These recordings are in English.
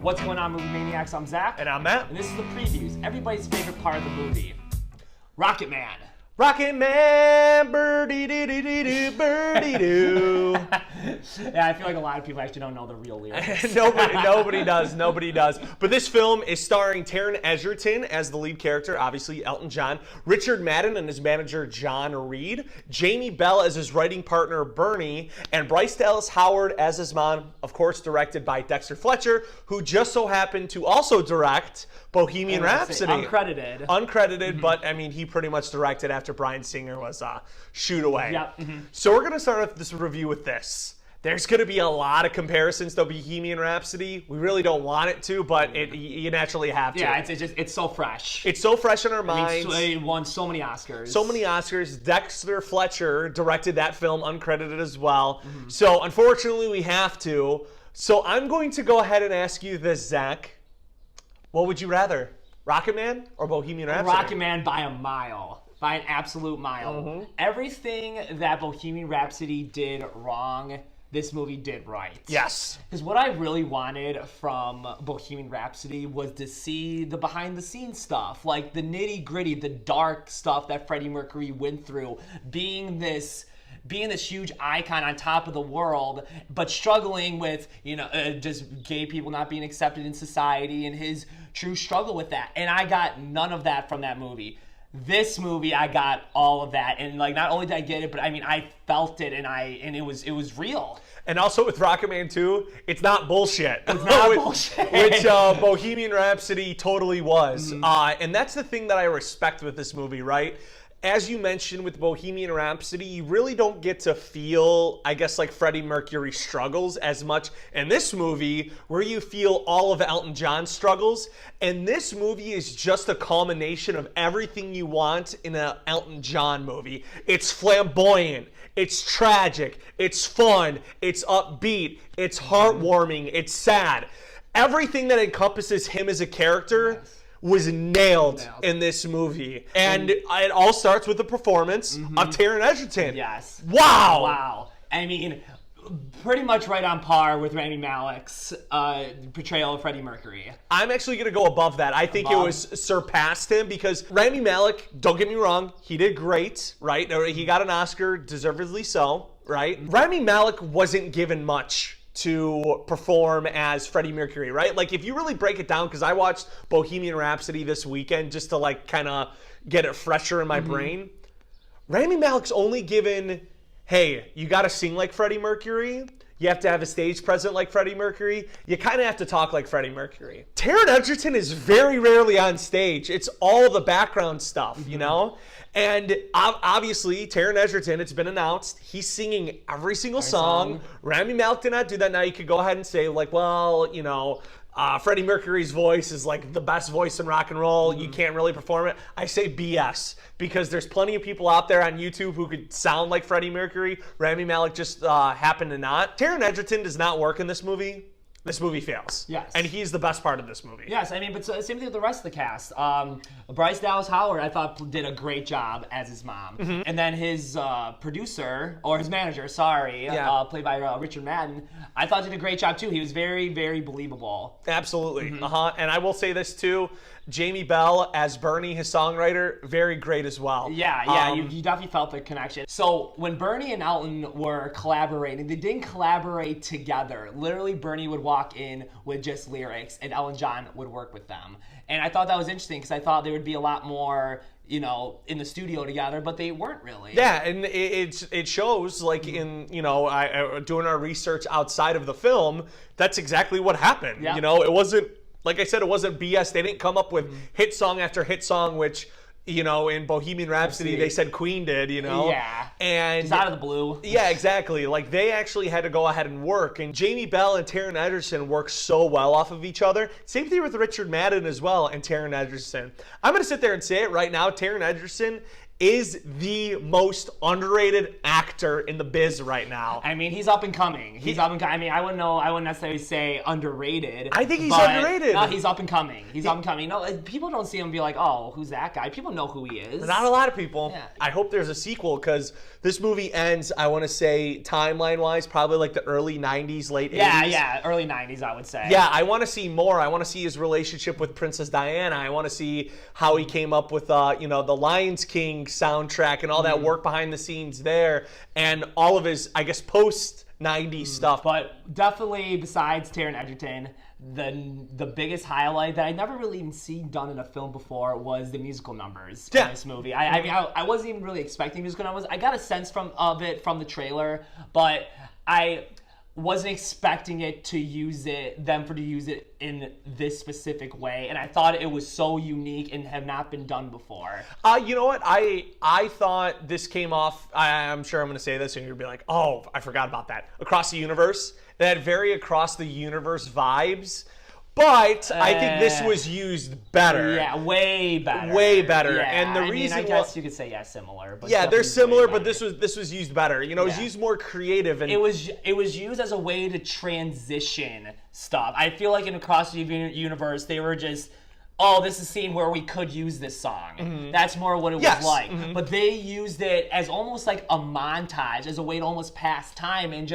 What's going on, Movie Maniacs? I'm Zach. And I'm Matt. And this is the previews. Everybody's favorite part of the movie. Rocketman. Rocketman, birdie-doo-doo-doo-doo, birdie-doo. Yeah, I feel like a lot of people actually don't know the real lyrics. Nobody does. But this film is starring Taron Egerton as the lead character, obviously Elton John, Richard Madden and his manager John Reed, Jamie Bell as his writing partner Bernie, and Bryce Dallas Howard as his mom, of course directed by Dexter Fletcher, who just so happened to also direct Bohemian Rhapsody. Uncredited. But I mean, he pretty much directed after Bryan Singer was shooed away. Yep. So we're going to start off this review with this. There's going to be a lot of comparisons to Bohemian Rhapsody. We really don't want it to, but you naturally have to. Yeah, it's so fresh. It's so fresh in our minds. It won so many Oscars. Dexter Fletcher directed that film, uncredited as well. So unfortunately, we have to. So I'm going to go ahead and ask you this, Zach. What would you rather, Rocketman or Bohemian Rhapsody? Rocketman by a mile. By an absolute mile. Everything that Bohemian Rhapsody did wrong, this movie did right. Yes. Because what I really wanted from Bohemian Rhapsody was to see the behind-the-scenes stuff, like the nitty-gritty, the dark stuff that Freddie Mercury went through, being this huge icon on top of the world, but struggling with, just gay people not being accepted in society and his true struggle with that. And I got none of that from that movie. This movie, I got all of that, and not only did I get it, but I mean, I felt it, and it was real. And also with Rocketman 2, it's not bullshit. It's not bullshit. Which Bohemian Rhapsody totally was. And that's the thing that I respect with this movie, right? As you mentioned with Bohemian Rhapsody, you really don't get to feel, I guess, like Freddie Mercury's struggles as much in this movie, where you feel all of Elton John's struggles. And this movie is just a culmination of everything you want in an Elton John movie. It's flamboyant, it's tragic, it's fun, it's upbeat, it's heartwarming, it's sad. Everything that encompasses him as a character was nailed in this movie. And it all starts with the performance of Taron Egerton. Yes. Wow. I mean, pretty much right on par with Rami Malek's portrayal of Freddie Mercury. I'm actually going to go above that. I think it was surpassed him because Rami Malek, don't get me wrong, he did great, right? He got an Oscar, deservedly so, right? Rami Malek wasn't given much to perform as Freddie Mercury, right? Like, if you really break it down, because I watched Bohemian Rhapsody this weekend just to kind of get it fresher in my brain. Rami Malek's only given, hey, you got to sing like Freddie Mercury. You have to have a stage presence like Freddie Mercury. You kind of have to talk like Freddie Mercury. Taron Egerton is very rarely on stage. It's all the background stuff, you know? And obviously, Taron Egerton, it's been announced, he's singing every single song. Rami Malek did not do that. Now you could go ahead and say, Freddie Mercury's voice is like the best voice in rock and roll. You can't really perform it. I say BS, because there's plenty of people out there on YouTube who could sound like Freddie Mercury. Rami Malek just happened to not. Taron Egerton does not work in this movie. This movie fails. Yes. And he's the best part of this movie. Yes, I mean, but same thing with the rest of the cast. Bryce Dallas Howard, I thought, did a great job as his mom. And then his producer, or his manager, played by Richard Madden, I thought did a great job too. He was very, very believable. Absolutely. And I will say this too. Jamie Bell as Bernie, his songwriter, very great as well. Yeah, you definitely felt the connection. So when Bernie and Elton were collaborating, they didn't collaborate together. Literally, Bernie would walk in with just lyrics, and Elton John would work with them. And I thought that was interesting, because I thought there would be a lot more, in the studio together, but they weren't really. Yeah, and it shows, in doing our research outside of the film, that's exactly what happened. Yeah. It wasn't. Like I said, it wasn't BS. They didn't come up with hit song after hit song, which, in Bohemian Rhapsody, they said Queen did, Yeah. And it's out of the blue. Yeah, exactly. They actually had to go ahead and work. And Jamie Bell and Taron Egerton work so well off of each other. Same thing with Richard Madden as well and Taron Egerton. I'm going to sit there and say it right now. Taron Egerton is the most underrated actor in the biz right now. I mean, he's up and coming. He's up and coming. I mean, I wouldn't necessarily say underrated. I think he's underrated. No, he's up and coming. He's up and coming. No, people don't see him and be like, oh, who's that guy? People know who he is. Not a lot of people. Yeah. I hope there's a sequel because this movie ends, I want to say, timeline-wise, probably like the early 90s, late 80s. Yeah, early 90s, I would say. Yeah, I want to see more. I want to see his relationship with Princess Diana. I want to see how he came up with, the Lions King soundtrack and all that work behind the scenes there, and all of his, I guess, post-90s stuff. But definitely, besides Taron Egerton, the biggest highlight that I never really even seen done in a film before was the musical numbers in this movie. I mean, I wasn't even really expecting musical numbers. I got a sense of it from the trailer, but I wasn't expecting to use it in this specific way, and I thought it was so unique and have not been done before. You know what? I thought this came off, I'm sure I'm going to say this and you're going to be like, oh, I forgot about that. Across the Universe. It had very Across the Universe vibes. But I think this was used better. Yeah, way better. Way better. Yeah, And the reason I guess you could say similar. But yeah, they're similar, but this this was used better. You know, it was used more creative, and it was used as a way to transition stuff. I feel like in Across the Universe, they were just, oh, this is a scene where we could use this song. That's more what it was like. But they used it as almost like a montage, as a way to almost pass time and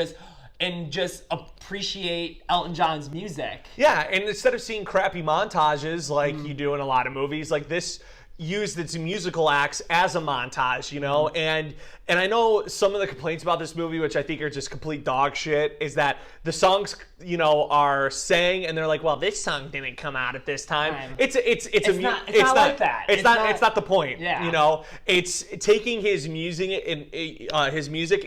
just appreciate Elton John's music. Yeah, and instead of seeing crappy montages like you do in a lot of movies, like this used its musical acts as a montage, you know? And I know some of the complaints about this movie, which I think are just complete dog shit, is that the songs, you know, are sang and they're like, well, this song didn't come out at this time. It's not like that. It's not the point. Yeah. You know, it's taking his music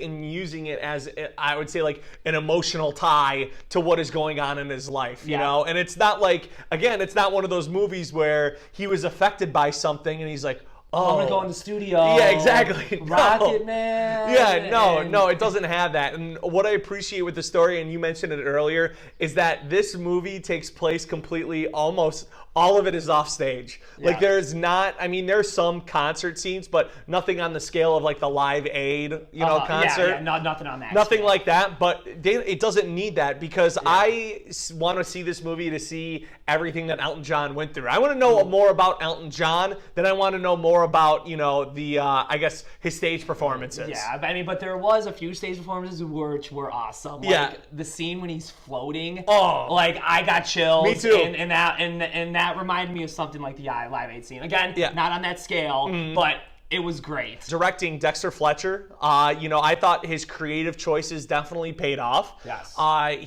and using it as, I would say, like an emotional tie to what is going on in his life, you know? And it's not like, again, it's not one of those movies where he was affected by something and he's like, oh, I'm gonna go in the studio. Yeah, exactly. Rocketman. Yeah, no, it doesn't have that. And what I appreciate with the story, and you mentioned it earlier, is that this movie takes place completely, almost all of it is off stage. Yeah. Like there's some concert scenes, but nothing on the scale of like the Live Aid, concert. Yeah, nothing on that. Nothing like that, but it doesn't need that because I want to see this movie to see everything that Elton John went through. I want to know more about Elton John than I want to know more about, I guess his stage performances. Yeah, I mean, but there was a few stage performances which were awesome. Like the scene when he's floating. Oh, like I got chills. Me too. And that reminded me of something like the Live Aid scene. Again, not on that scale, but it was great. Directing Dexter Fletcher, I thought his creative choices definitely paid off. Yes.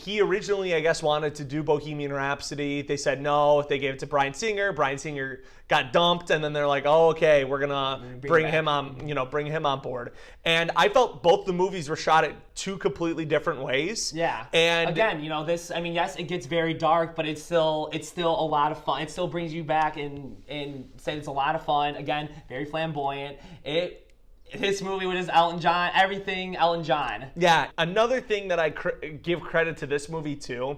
He originally, I guess, wanted to do Bohemian Rhapsody. They said no. They gave it to Bryan Singer. Bryan Singer got dumped, and then they're like, "Oh, okay, we're gonna bring him on board." And I felt both the movies were shot at two completely different ways. Yeah. And again, this. I mean, yes, it gets very dark, but it's still a lot of fun. It still brings you back and say it's a lot of fun. Again, very flamboyant. This movie with his Elton John, everything Elton John. Yeah. Another thing that I give credit to this movie too,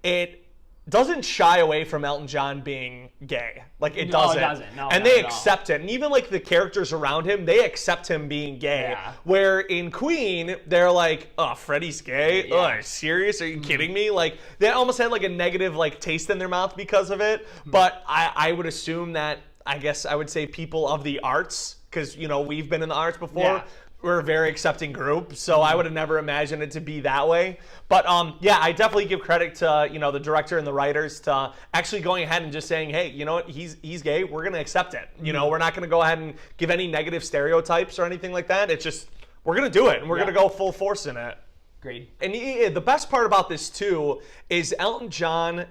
it doesn't shy away from Elton John being gay. Like it doesn't. It doesn't. No, and they accept it. And even like the characters around him, they accept him being gay. Yeah. Where in Queen, they're like, oh, Freddie's gay? Yeah. Oh, are you serious? Are you kidding me? Like they almost had like a negative like taste in their mouth because of it. But I would assume that, I guess I would say people of the arts, because we've been in the arts before. Yeah. We're a very accepting group, so I would have never imagined it to be that way. But I definitely give credit to the director and the writers to actually going ahead and just saying, hey, you know what, he's gay. We're gonna accept it. We're not gonna go ahead and give any negative stereotypes or anything like that. It's just we're gonna do it, and we're gonna go full force in it. Agreed. And the best part about this too is Elton John,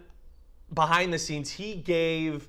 behind the scenes, he gave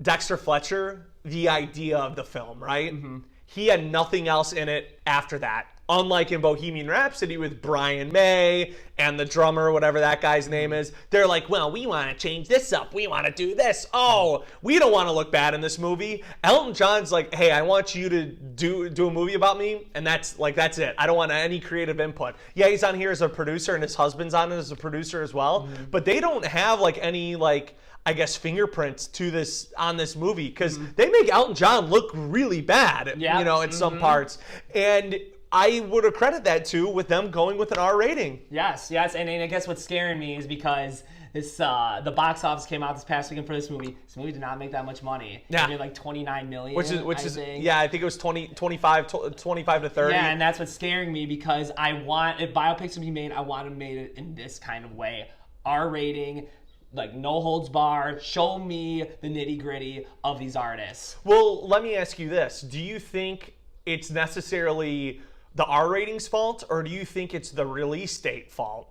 Dexter Fletcher the idea of the film, right? Mm-hmm. He had nothing else in it after that. Unlike in Bohemian Rhapsody with Brian May and the drummer, whatever that guy's name is, they're like, well, we want to change this up. We want to do this. Oh, we don't want to look bad in this movie. Elton John's like, hey, I want you to do a movie about me, and that's it. I don't want any creative input. Yeah, he's on here as a producer, and his husband's on it as a producer as well, but they don't have like any like, I guess, fingerprints to this on this movie, because they make Elton John look really bad, you know, in some parts. And I would accredit that to with them going with an R rating. Yes, and I guess what's scaring me is because this the box office came out this past weekend for this movie. This movie did not make that much money. Yeah. It made like $29 million. Which is I think it was 25 to 30. Yeah, and that's what's scaring me, because if biopics to be made, I want them made in this kind of way. R rating, like no holds barred. Show me the nitty gritty of these artists. Well, let me ask you this: do you think it's necessarily the R rating's fault, or do you think it's the release date fault?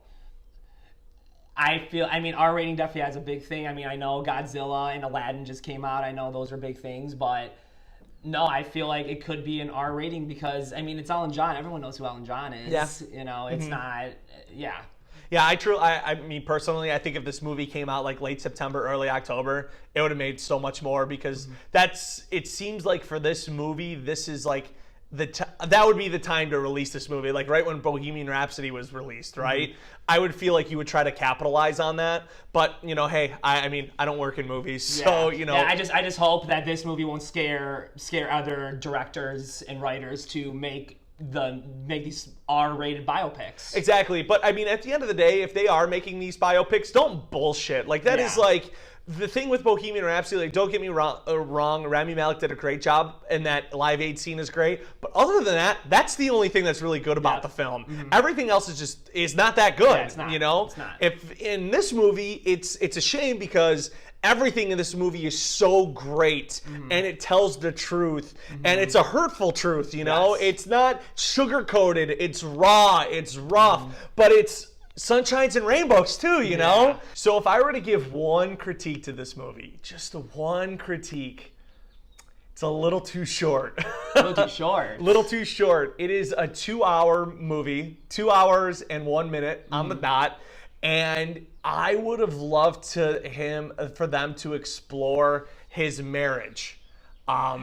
I mean, R rating definitely has a big thing. I mean, I know Godzilla and Aladdin just came out. I know those are big things, but no, I feel like it could be an R rating because, I mean, it's Elton John. Everyone knows who Elton John is. Yeah. You know, it's not, yeah. Yeah, I mean, personally, I think if this movie came out like late September, early October, it would have made so much more, because it seems like for this movie, this is like that would be the time to release this movie, like right when Bohemian Rhapsody was released, right? I would feel like you would try to capitalize on that, but you know, hey, I mean, I don't work in movies, so you know. Yeah, I just hope that this movie won't scare other directors and writers to make these R-rated biopics. Exactly, but I mean, at the end of the day, if they are making these biopics, don't bullshit. Like that is like. The thing with Bohemian Rhapsody, like, don't get me wrong, Rami Malek did a great job, and that Live Aid scene is great. But other than that, that's the only thing that's really good about the film. Everything else is not that good. Yeah, it's not. You know, it's not. If in this movie, it's a shame because everything in this movie is so great, and it tells the truth, and it's a hurtful truth. You know, it's not sugar coated. It's raw. It's rough, but it's sunshines and rainbows too, you know? So if I were to give one critique to this movie, just one critique, it's a little too short. A little too short. Little too short. It is a 2-hour movie, 2 hours and 1 minute on the dot. And I would have loved for them to explore his marriage.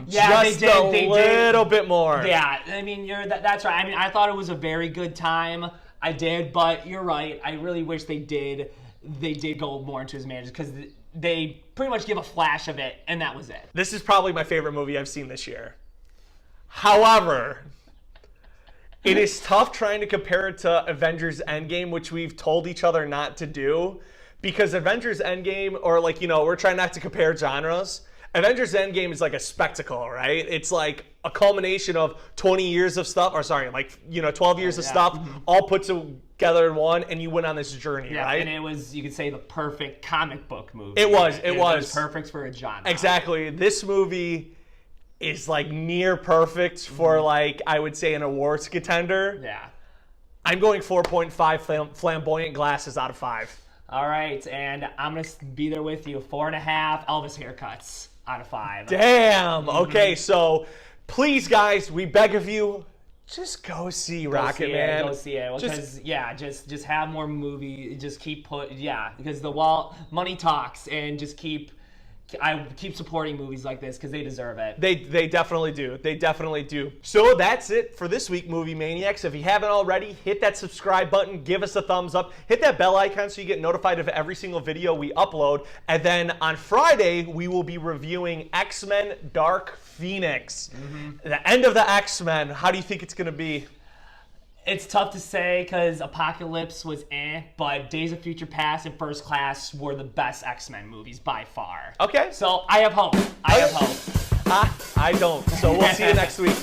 Just a little bit more. Yeah, I mean, that's right. I mean, I thought it was a very good time. I did, but you're right. I really wish they did go more into his marriage, because they pretty much give a flash of it, and that was it. This is probably my favorite movie I've seen this year. However, it is tough trying to compare it to Avengers Endgame, which we've told each other not to do, because Avengers Endgame, or like, you know, we're trying not to compare genres. Avengers Endgame is like a spectacle, right? It's like a culmination of 20 years of stuff, or sorry, like, you know, 12 years of stuff all put together in one, and you went on this journey, right? And it was, you could say, the perfect comic book movie. It was. It was perfect for a genre. Exactly. This movie is like near perfect for like, I would say, an awards contender. Yeah. I'm going 4.5 flamboyant glasses out of 5. All right, and I'm going to be there with you. 4.5 Elvis haircuts out of 5. Damn. Okay, so please, guys, we beg of you, just go see Rocketman. Go see it. Because just have more movie. Just keep because money talks, and just keep supporting movies like this, because they deserve it. They definitely do. They definitely do. So that's it for this week, Movie Maniacs. If you haven't already, hit that subscribe button, give us a thumbs up, hit that bell icon so you get notified of every single video we upload. And then on Friday, we will be reviewing X-Men Dark Phoenix. The end of the X-Men. How do you think it's going to be? It's tough to say, because Apocalypse was but Days of Future Past and First Class were the best X-Men movies by far. Okay. So I have hope. I don't. So we'll see you next week.